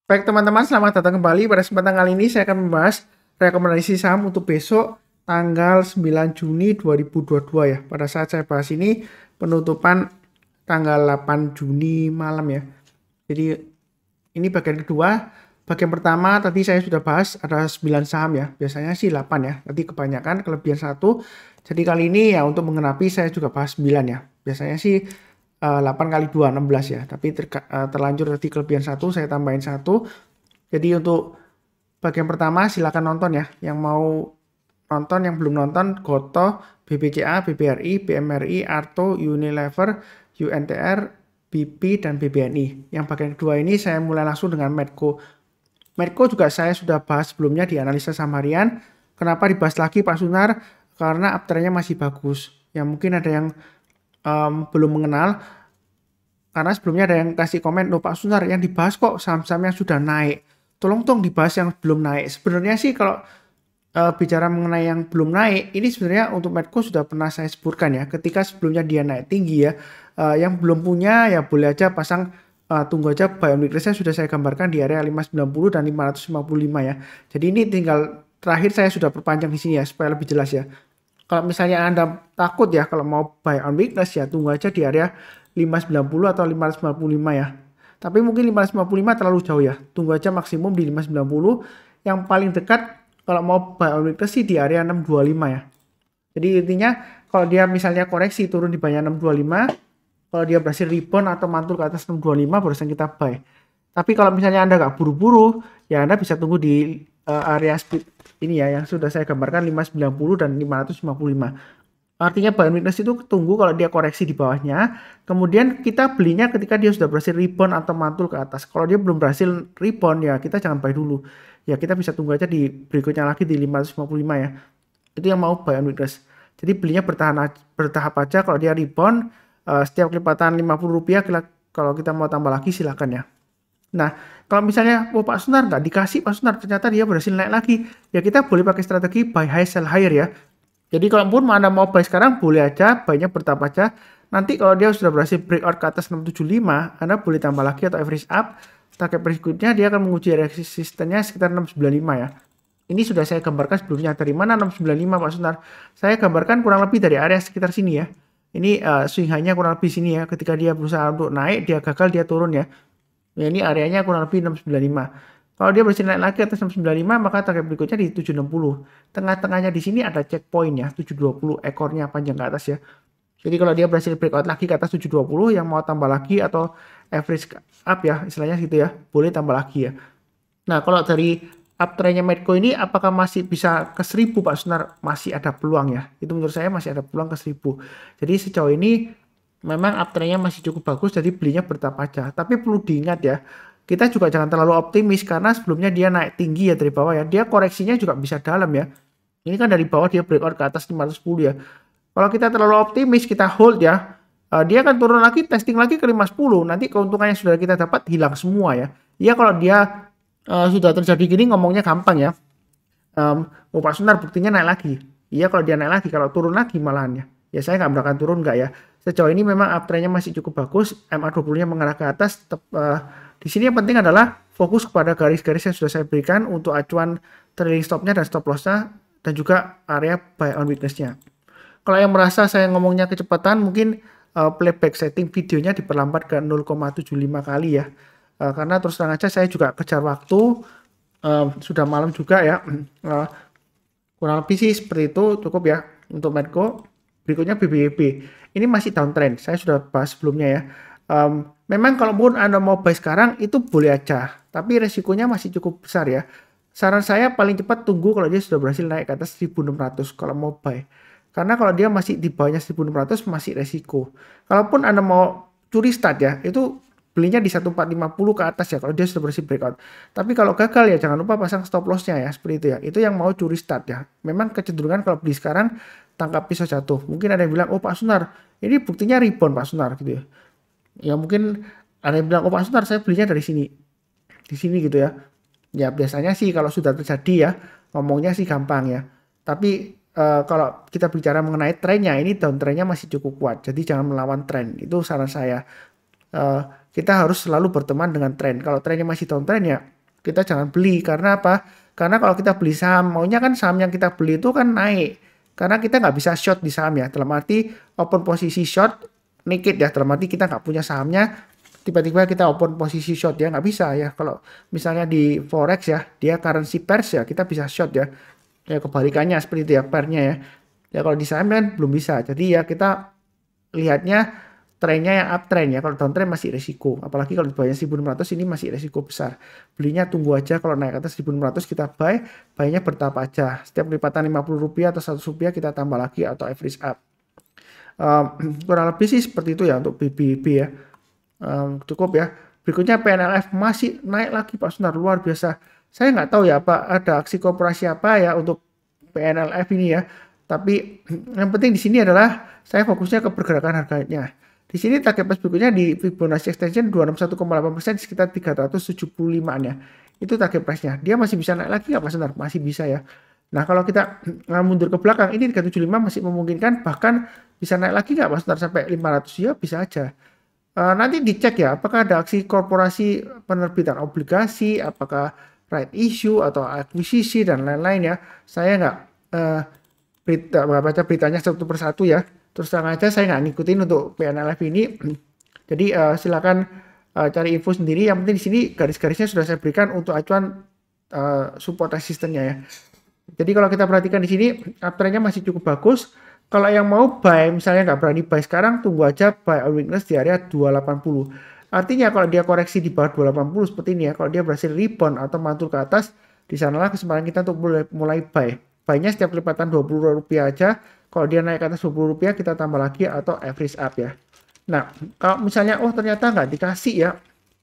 Baik teman-teman, selamat datang kembali. Pada kesempatan kali ini saya akan membahas rekomendasi saham untuk besok tanggal 9 Juni 2022 ya. Pada saat saya bahas ini penutupan tanggal 8 Juni malam ya. Jadi ini bagian kedua. Bagian pertama tadi saya sudah bahas ada 9 saham ya. Biasanya sih 8 ya. Tadi kebanyakan kelebihan satu. Jadi kali ini ya untuk mengenapi saya juga bahas 9 ya. Biasanya sih 8 kali 2, 16 ya. Tapi terlanjur tadi kelebihan satu, saya tambahin satu. Jadi untuk bagian pertama silakan nonton ya. Yang mau nonton, yang belum nonton, Gotoh, BBCA, BBRI, BMRI, Arto, Unilever, UNTR, BP, dan BBNI. Yang bagian kedua ini saya mulai langsung dengan Medco. Medco juga saya sudah bahas sebelumnya di analisa saham harian. Kenapa dibahas lagi Pak Sunar? Karena uptrendnya masih bagus. Ya mungkin ada yang belum mengenal, karena sebelumnya ada yang kasih komen, loh Pak Sunar yang dibahas kok saham-saham yang sudah naik, tolong dong dibahas yang belum naik. Sebenarnya sih kalau bicara mengenai yang belum naik, ini sebenarnya untuk Medco sudah pernah saya sebutkan ya, ketika sebelumnya dia naik tinggi ya. Yang belum punya ya boleh aja pasang, tunggu aja buy on weakness-nya sudah saya gambarkan di area 590 dan 555 ya. Jadi ini tinggal terakhir saya sudah perpanjang di sini ya supaya lebih jelas ya. Kalau misalnya Anda takut ya kalau mau buy on weakness ya tunggu aja di area 590 atau 555 ya. Tapi mungkin 555 terlalu jauh ya. Tunggu aja maksimum di 590. Yang paling dekat kalau mau buy on weakness sih di area 625 ya. Jadi intinya kalau dia misalnya koreksi turun di bawah 625, kalau dia berhasil rebound atau mantul ke atas 625 barusan kita buy. Tapi kalau misalnya Anda nggak buru-buru, ya Anda bisa tunggu di area speed ini ya yang sudah saya gambarkan 590 dan 555. Artinya buy on weakness itu tunggu kalau dia koreksi di bawahnya, kemudian kita belinya ketika dia sudah berhasil rebound atau mantul ke atas. Kalau dia belum berhasil rebound ya kita jangan buy dulu. Ya kita bisa tunggu aja di berikutnya lagi di 555 ya. Itu yang mau buy on weakness. Jadi belinya bertahap aja. Kalau dia rebound setiap kelipatan Rp50, kalau kita mau tambah lagi silakan ya. Nah, kalau misalnya, oh Pak Sunar nggak dikasih Pak Sunar, ternyata dia berhasil naik lagi. Ya kita boleh pakai strategi buy high sell higher ya. Jadi kalaupun Anda mau buy sekarang boleh aja, buy-nya bertahap aja. Nanti kalau dia sudah berhasil breakout ke atas 675, Anda boleh tambah lagi atau average up. Target berikutnya dia akan menguji resistennya sekitar 695 ya. Ini sudah saya gambarkan sebelumnya. Dari mana 695 Pak Sunar? Saya gambarkan kurang lebih dari area sekitar sini ya. Ini swing high-nya kurang lebih sini ya. Ketika dia berusaha untuk naik, dia gagal, dia turun ya. Ya, ini areanya kurang lebih 695. Kalau dia berhasil naik lagi atas 695, maka target berikutnya di 760. Tengah-tengahnya di sini ada checkpoint ya, 720 ekornya panjang ke atas ya. Jadi kalau dia berhasil breakout lagi ke atas 720, yang mau tambah lagi atau average up ya, istilahnya gitu ya, boleh tambah lagi ya. Nah, kalau dari uptrendnya Medco ini apakah masih bisa ke 1000 Pak Sunar? Masih ada peluang ya. Itu menurut saya masih ada peluang ke 1000. Jadi sejauh ini memang uptrendnya masih cukup bagus, jadi belinya bertahap aja. Tapi perlu diingat ya, kita juga jangan terlalu optimis karena sebelumnya dia naik tinggi ya dari bawah ya. Dia koreksinya juga bisa dalam ya. Ini kan dari bawah dia breakout ke atas 510 ya. Kalau kita terlalu optimis, kita hold ya, dia akan turun lagi, testing lagi ke 510. Nanti keuntungan yang sudah kita dapat hilang semua ya. Ya kalau dia sudah terjadi gini ngomongnya gampang ya. Oh Pak Sunar buktinya naik lagi. Iya kalau dia naik lagi, kalau turun lagi malahan ya. Ya saya nggak bakalan turun nggak ya. Sejauh ini memang uptrendnya masih cukup bagus, MA20-nya mengarah ke atas. Di sini yang penting adalah fokus kepada garis-garis yang sudah saya berikan untuk acuan trailing stop-nya dan stop loss-nya dan juga area buy on weakness-nya. Kalau yang merasa saya ngomongnya kecepatan, mungkin playback setting videonya diperlambat ke 0,75 kali ya. Karena terus terang aja saya juga kejar waktu, sudah malam juga ya. Kurang lebih sih seperti itu, cukup ya untuk Medco. Berikutnya BBYB. Ini masih downtrend. Saya sudah bahas sebelumnya ya. Memang kalaupun Anda mau buy sekarang itu boleh aja, tapi resikonya masih cukup besar ya. Saran saya paling cepat tunggu kalau dia sudah berhasil naik ke atas 1600 kalau mau buy. Karena kalau dia masih di bawahnya 1600 masih resiko. Kalaupun Anda mau curi start ya, itu belinya di 1450 ke atas ya kalau dia sudah berhasil breakout. Tapi kalau gagal ya jangan lupa pasang stop loss-nya ya, seperti itu ya. Itu yang mau curi start ya. Memang kecenderungan kalau beli sekarang tangkap pisau jatuh. Mungkin ada yang bilang, "Oh Pak Sunar, ini buktinya rebound Pak Sunar" gitu ya. Ya mungkin ada yang bilang, "Oh Pak Sunar, saya belinya dari sini." Di sini gitu ya. Ya biasanya sih kalau sudah terjadi ya, ngomongnya sih gampang ya. Tapi kalau kita bicara mengenai trennya, ini downtrendnya masih cukup kuat. Jadi jangan melawan tren. Itu saran saya. Kita harus selalu berteman dengan tren. Kalau trennya masih downtrend ya kita jangan beli. Karena apa? Karena kalau kita beli saham, maunya kan saham yang kita beli itu kan naik. Karena kita nggak bisa short di saham ya. Dalam arti open posisi short naked ya. Dalam arti kita nggak punya sahamnya, tiba-tiba kita open posisi short ya. Nggak bisa ya. Kalau misalnya di forex ya, dia currency pairs ya, kita bisa short ya. Ya kebalikannya seperti itu ya, pairnya ya. Ya kalau di saham kan belum bisa. Jadi ya kita lihatnya trennya yang uptrend ya. Kalau downtrend masih resiko. Apalagi kalau di bawahnya 1600 ini masih resiko besar. Belinya tunggu aja, kalau naik ke atas 1600 kita buy. Buy-nya bertahap aja. Setiap lipatan Rp50 atau Rp100 kita tambah lagi atau average up. Kurang lebih sih seperti itu ya untuk BBB ya. Cukup ya. Berikutnya PNLF masih naik lagi Pak Sunar, luar biasa. Saya nggak tahu ya apa ada aksi korporasi apa ya untuk PNLF ini ya. Tapi yang penting di sini adalah saya fokusnya ke pergerakan harganya. Di sini target price berikutnya di Fibonacci extension 261,8% sekitar 375-an ya. Itu target price-nya. Dia masih bisa naik lagi nggak Pak Senar? Masih bisa ya. Nah kalau kita mundur ke belakang, ini 375 masih memungkinkan, bahkan bisa naik lagi nggak Pak Senar sampai 500 ya, bisa aja. Nanti dicek ya, apakah ada aksi korporasi penerbitan obligasi, apakah right issue atau akuisisi dan lain-lain ya. Saya nggak baca beritanya satu persatu ya. Terus terang aja saya nggak ngikutin untuk PNLF ini. Jadi silakan cari info sendiri. Yang penting di sini garis-garisnya sudah saya berikan untuk acuan support resistennya ya. Jadi kalau kita perhatikan di sini uptrendnya masih cukup bagus. Kalau yang mau buy, misalnya nggak berani buy sekarang, tunggu aja buy on weakness di area 280. Artinya kalau dia koreksi di bawah 280 seperti ini ya, kalau dia berhasil rebound atau mantul ke atas, di sanalah kesempatan kita untuk mulai buy. Buy-nya setiap lipatan Rp20 aja. Kalau dia naik ke atas Rp20, kita tambah lagi atau average up ya. Nah, kalau misalnya ternyata nggak dikasih ya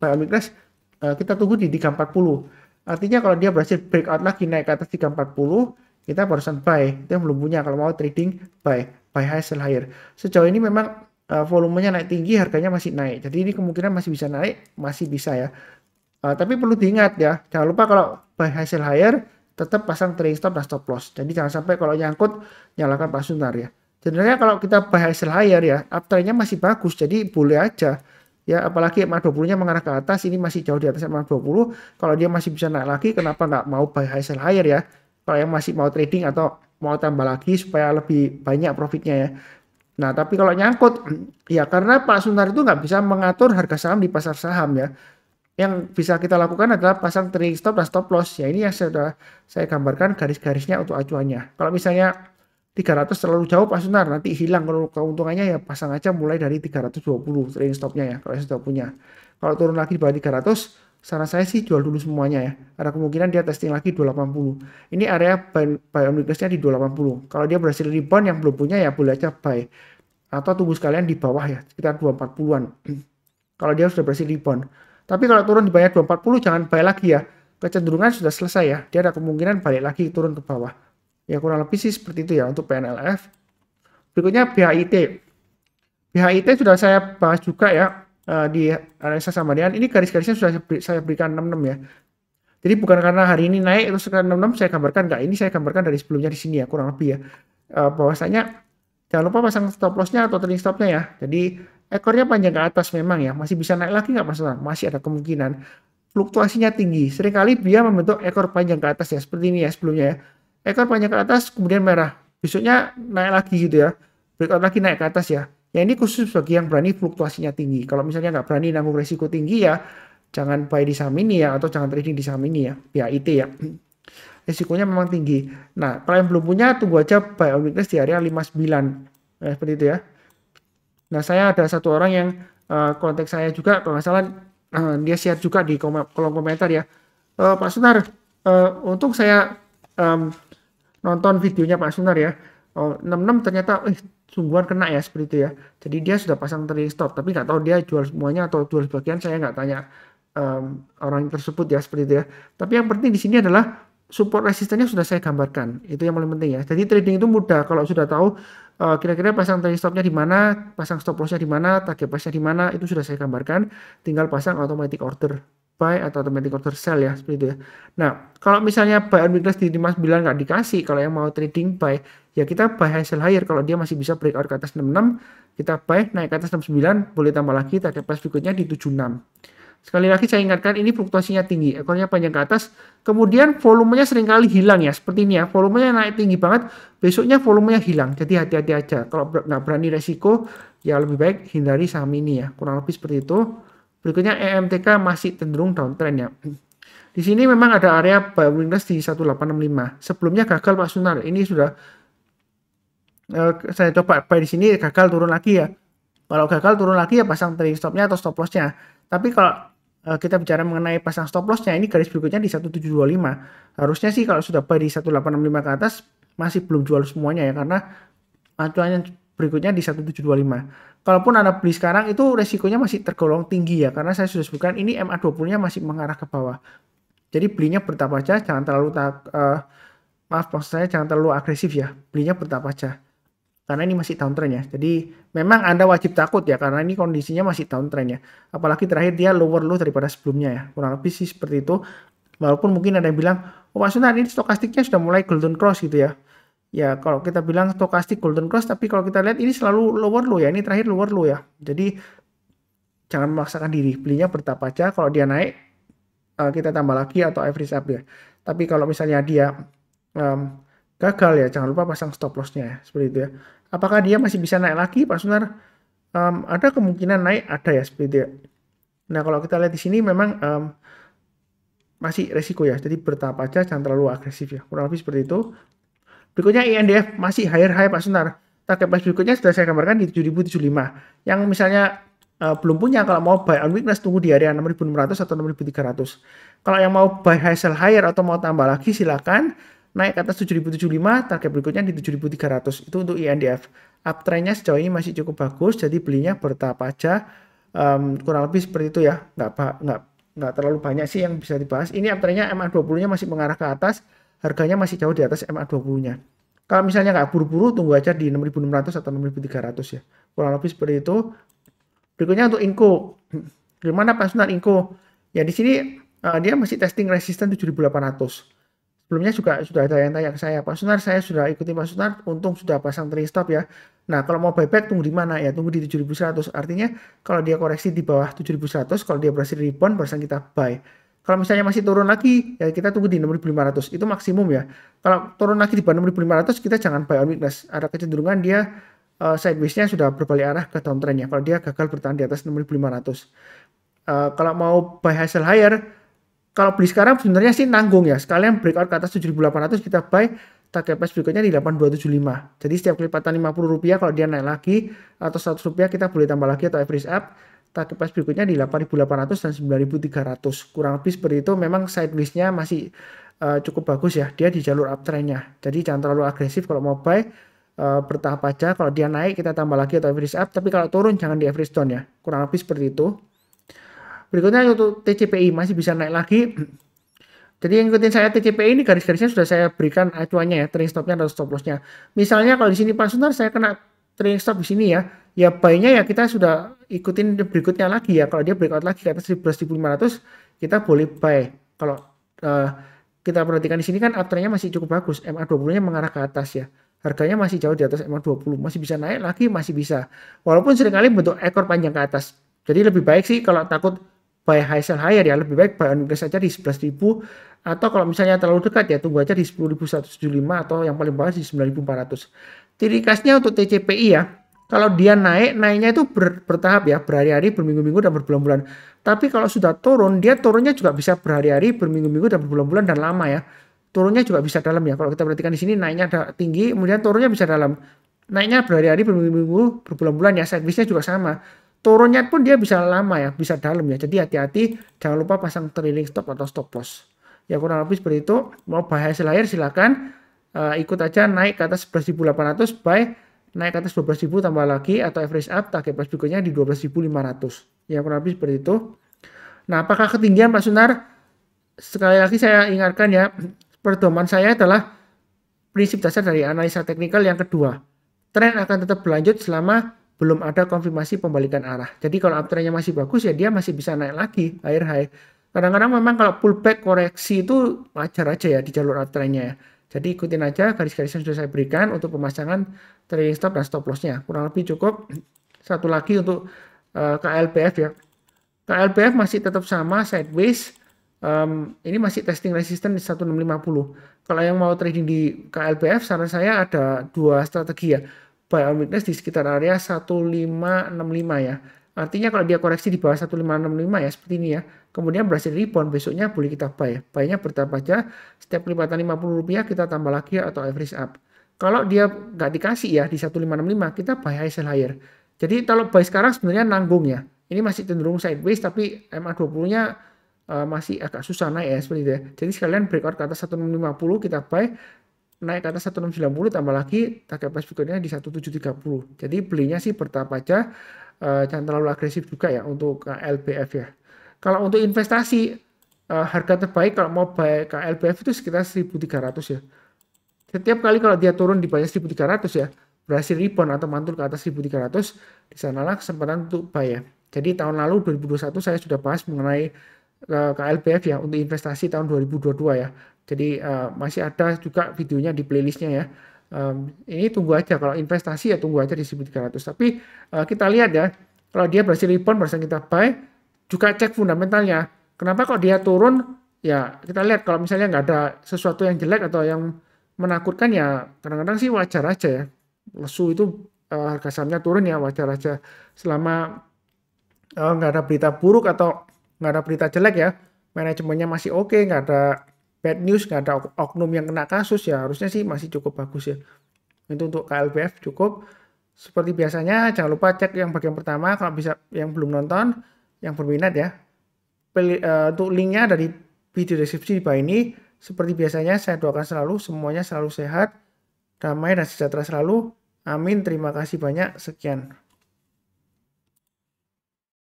buy on weakness, kita tunggu di 340. Artinya kalau dia berhasil breakout lagi naik ke atas 340, kita barusan buy. Itu yang belum punya. Kalau mau trading, buy high sell higher. Sejauh ini memang volumenya naik tinggi, harganya masih naik. Jadi ini kemungkinan masih bisa naik, masih bisa ya. Tapi perlu diingat ya, jangan lupa kalau buy high sell higher, tetap pasang trailing stop dan stop loss. Jadi jangan sampai kalau nyangkut, nyalakan Pak Sunar ya. Sebenarnya kalau kita buy high sell higher ya, uptrendnya masih bagus, jadi boleh aja. Ya, apalagi MA20-nya mengarah ke atas, ini masih jauh di atas MA20. Kalau dia masih bisa naik lagi, kenapa nggak mau buy high sell higher ya? Kalau yang masih mau trading atau mau tambah lagi supaya lebih banyak profitnya ya. Nah, tapi kalau nyangkut, ya karena Pak Sunar itu nggak bisa mengatur harga saham di pasar saham ya. Yang bisa kita lakukan adalah pasang trailing stop dan stop loss. Ya ini yang sudah saya gambarkan garis-garisnya untuk acuannya. Kalau misalnya 300 terlalu jauh Pak Sunar, nanti hilang keuntungannya, ya pasang aja mulai dari 320 trailing stopnya ya, kalau sudah punya. Kalau turun lagi di bawah 300, saran saya sih jual dulu semuanya ya. Ada kemungkinan dia testing lagi 280. Ini area buy on weakness-nya di 280. Kalau dia berhasil rebound yang belum punya ya boleh aja buy. Atau tunggu sekalian di bawah ya, sekitar 240-an. Kalau dia sudah berhasil rebound. Tapi kalau turun di bawah 240 jangan buy lagi ya. Kecenderungan sudah selesai ya. Dia ada kemungkinan balik lagi turun ke bawah. Ya kurang lebih sih seperti itu ya untuk PNLF. Berikutnya BHIT. BHIT sudah saya bahas juga ya di analisa samarian. Ini garis-garisnya sudah saya berikan 66 ya. Jadi bukan karena hari ini naik terus sekarang 66 saya gambarkan, enggak. Ini saya gambarkan dari sebelumnya di sini ya, kurang lebih ya. Bahwasanya jangan lupa pasang stop loss-nya atau trailing stop-nya ya. Jadi ekornya panjang ke atas memang ya. Masih bisa naik lagi nggak Mas? Masih ada kemungkinan. Fluktuasinya tinggi. Seringkali dia membentuk ekor panjang ke atas ya. Seperti ini ya sebelumnya ya. Ekor panjang ke atas kemudian merah. Besoknya naik lagi gitu ya. Breakout lagi naik ke atas ya. Ya ini khusus bagi yang berani fluktuasinya tinggi. Kalau misalnya nggak berani nanggung resiko tinggi ya, jangan buy di saham ini ya. Atau jangan trading di saham ini ya. BHIT ya. Risikonya memang tinggi. Nah, kalau yang belum punya, tunggu aja buy on weakness di area 59. Nah, seperti itu ya. Nah, saya ada satu orang yang kontak saya juga, kalau nggak salah dia share juga di kolom komentar ya. Pak Sunar, untuk saya nonton videonya Pak Sunar ya. 66 ternyata sungguhan kena ya, seperti itu ya. Jadi dia sudah pasang trailing stop, tapi nggak tahu dia jual semuanya atau jual sebagian, saya nggak tanya orang tersebut ya, seperti itu ya. Tapi yang penting di sini adalah support resistennya sudah saya gambarkan. Itu yang paling penting ya. Jadi trading itu mudah kalau sudah tahu kira-kira pasang trailing stopnya di mana, pasang stop lossnya di mana, target price-nya di mana, itu sudah saya gambarkan. Tinggal pasang automatic order buy atau automatic order sell ya, seperti itu ya. Nah, kalau misalnya buy on weakness di 59 nggak dikasih, kalau yang mau trading buy, ya kita buy high sell higher. Kalau dia masih bisa breakout ke atas 66, kita buy naik ke atas 69, boleh tambah lagi target price berikutnya di 76. Sekali lagi saya ingatkan ini fluktuasinya tinggi, ekornya panjang ke atas, kemudian volumenya seringkali hilang ya, seperti ini ya, volumenya naik tinggi banget, besoknya volumenya hilang, jadi hati-hati aja, kalau nggak berani resiko, ya lebih baik hindari saham ini ya, kurang lebih seperti itu. Berikutnya EMTK masih cenderung downtrend ya. Di sini memang ada area buy weakness di 1865, sebelumnya gagal Pak Sunar, ini sudah saya coba buy di sini gagal turun lagi ya. Kalau gagal turun lagi ya pasang trailing stopnya atau stop lossnya. Tapi kalau kita bicara mengenai pasang stop lossnya, ini garis berikutnya di 1725. Harusnya sih kalau sudah buy di 1865 ke atas masih belum jual semuanya ya, karena acuannya berikutnya di 1725. Kalaupun Anda beli sekarang itu resikonya masih tergolong tinggi ya, karena saya sudah sebutkan ini MA20-nya masih mengarah ke bawah. Jadi belinya bertahap aja, jangan terlalu maksud saya jangan terlalu agresif ya, belinya bertahap aja. Karena ini masih downtrend ya. Jadi memang Anda wajib takut ya, karena ini kondisinya masih downtrend ya. Apalagi terakhir dia lower low daripada sebelumnya ya. Kurang lebih sih seperti itu. Walaupun mungkin ada yang bilang, oh Pak Sunan ini stokastiknya sudah mulai golden cross gitu ya. Ya kalau kita bilang stokastik golden cross, tapi kalau kita lihat ini selalu lower low ya. Ini terakhir lower low ya. Jadi jangan memaksakan diri. Belinya bertahap aja. Kalau dia naik, kita tambah lagi atau average up ya. Tapi kalau misalnya dia gagal ya, jangan lupa pasang stop lossnya ya. Seperti itu ya. Apakah dia masih bisa naik lagi Pak Sunar? Ada kemungkinan naik, ada ya seperti itu ya. Nah kalau kita lihat di sini memang masih resiko ya, jadi bertahap aja, jangan terlalu agresif ya, kurang lebih seperti itu. Berikutnya INDF masih higher high Pak Sunar. Target price berikutnya sudah saya gambarkan di 7075. Yang misalnya belum punya, kalau mau buy on weakness tunggu di area 6600 atau 6300. Kalau yang mau buy high sell higher atau mau tambah lagi silakan. Naik ke atas 7075, target berikutnya di 7300. Itu untuk INDF. Uptrendnya sejauh ini masih cukup bagus, jadi belinya bertahap aja. Kurang lebih seperti itu ya. Nggak terlalu banyak sih yang bisa dibahas. Ini uptrendnya MA20-nya masih mengarah ke atas, harganya masih jauh di atas MA20-nya. Kalau misalnya nggak buru-buru, tunggu aja di 6600 atau 6300 ya. Kurang lebih seperti itu. Berikutnya untuk Inco. Gimana Pak Sunar Inco? Ya di sini dia masih testing resisten 7800. Sebelumnya juga sudah ada yang tanya ke saya, Pak Sunar, saya sudah ikuti Pak Sunar, untung sudah pasang trailing stop ya. Nah, kalau mau buyback tunggu di mana ya? Tunggu di 7100. Artinya kalau dia koreksi di bawah 7100, kalau dia berhasil rebound, barusan kita buy. Kalau misalnya masih turun lagi, ya kita tunggu di 6500. Itu maksimum ya. Kalau turun lagi di bawah 6500, kita jangan buy on weakness. Ada kecenderungan dia sideways-nya sudah berbalik arah ke downtrend ya. Kalau dia gagal bertahan di atas 6500. Kalau mau buy hasil higher, kalau beli sekarang sebenarnya sih nanggung ya. Sekalian breakout ke atas 7800 kita buy, target price berikutnya di 8275. Jadi setiap kelipatan Rp50 kalau dia naik lagi atau Rp100 kita boleh tambah lagi atau average up. Target price berikutnya di 8800 dan 9300. Kurang lebih seperti itu. Memang sideways-nya masih cukup bagus ya. Dia di jalur uptrend-nya. Jadi jangan terlalu agresif kalau mau buy, bertahap aja. Kalau dia naik kita tambah lagi atau average up. Tapi kalau turun jangan di average down ya. Kurang lebih seperti itu. Berikutnya untuk TCPI masih bisa naik lagi. Jadi yang ikutin saya TCPI ini garis-garisnya sudah saya berikan acuannya ya, trailing stopnya atau stop lossnya. Misalnya kalau di sini Pak Sunar saya kena trailing stop di sini ya buy-nya ya kita sudah ikutin berikutnya lagi ya. Kalau dia breakout lagi ke atas 11.500 kita boleh buy. Kalau kita perhatikan di sini kan uptrendnya masih cukup bagus, MA20-nya mengarah ke atas ya. Harganya masih jauh di atas MA20, masih bisa naik lagi, masih bisa. Walaupun seringkali bentuk ekor panjang ke atas. Jadi lebih baik sih kalau takut buy high sell higher ya, lebih baik buy on weakness saja di 11.000, atau kalau misalnya terlalu dekat ya tunggu aja di 10.175 atau yang paling bawah di 9.400. Ciri khasnya untuk TCPI ya, kalau dia naiknya itu bertahap ya, berhari-hari, berminggu-minggu dan berbulan-bulan. Tapi kalau sudah turun, dia turunnya juga bisa berhari-hari, berminggu-minggu dan berbulan-bulan dan lama ya. Turunnya juga bisa dalam ya. Kalau kita perhatikan di sini naiknya ada tinggi, kemudian turunnya bisa dalam. Naiknya berhari-hari, berminggu-minggu, berbulan-bulan ya. Sideways-nya juga sama. Turunnya pun dia bisa lama ya, bisa dalam ya. Jadi hati-hati, jangan lupa pasang trailing stop atau stop loss. Ya kurang lebih seperti itu. Mau buy hasil lahir silakan ikut aja naik ke atas 11.800 buy, naik ke atas 12.000 tambah lagi atau average up, target price berikutnya di 12.500. Ya kurang lebih seperti itu. Nah, apakah ketinggian Pak Sunar? Sekali lagi saya ingatkan ya, pedoman saya adalah prinsip dasar dari analisa teknikal yang kedua. Tren akan tetap berlanjut selama belum ada konfirmasi pembalikan arah. Jadi kalau uptrendnya masih bagus ya dia masih bisa naik lagi higher high. Kadang-kadang memang kalau pullback koreksi itu wajar aja ya di jalur uptrendnya ya. Jadi ikutin aja garis-garis yang sudah saya berikan untuk pemasangan trailing stop dan stop lossnya. Kurang lebih cukup. Satu lagi untuk KLPF ya. KLBF masih tetap sama sideways. Ini masih testing resistance di 1650. Kalau yang mau trading di KLBF, saran saya ada dua strategi ya. Buy on weakness di sekitar area 1565 ya. Artinya kalau dia koreksi di bawah 1565 ya seperti ini ya. Kemudian berhasil rebound, besoknya boleh kita buy ya. Buy-nya bertahap aja, setiap kelipatan Rp50 kita tambah lagi atau average up. Kalau dia nggak dikasih ya di 1565, kita buy high sell higher. Jadi kalau buy sekarang sebenarnya nanggung ya. Ini masih cenderung sideways tapi MA20-nya masih agak susah naik ya seperti itu ya. Jadi sekalian breakout ke atas 1650 kita buy, naik ke atas 1690 tambah lagi target price berikutnya di 1730. Jadi belinya sih bertahap aja, jangan terlalu agresif juga ya untuk KLBF ya. Kalau untuk investasi, harga terbaik kalau mau buy KLBF itu sekitar 1300 ya. Setiap kali kalau dia turun di bawah 1300 ya, berhasil rebound atau mantul ke atas 1300, di sanalah kesempatan untuk buy ya. Jadi tahun lalu 2021 saya sudah bahas mengenai KLBF ya untuk investasi tahun 2022 ya. Jadi masih ada juga videonya di playlistnya ya. Ini tunggu aja, kalau investasi ya tunggu aja di 1300. Tapi kita lihat ya, kalau dia berhasil rebound, berhasil kita buy, juga cek fundamentalnya. Kenapa kok dia turun? Ya kita lihat kalau misalnya nggak ada sesuatu yang jelek atau yang menakutkan ya kadang-kadang sih wajar aja ya. Lesu itu harga sahamnya turun ya wajar aja. Selama nggak ada berita buruk atau nggak ada berita jelek ya, manajemennya masih oke, nggak ada bad news, nggak ada oknum yang kena kasus ya, harusnya sih masih cukup bagus ya. Itu untuk KLBF cukup. Seperti biasanya jangan lupa cek yang bagian pertama kalau bisa, yang belum nonton, yang berminat ya. Untuk linknya dari video deskripsi di bawah ini. Seperti biasanya saya doakan selalu semuanya selalu sehat, damai dan sejahtera selalu. Amin. Terima kasih banyak. Sekian.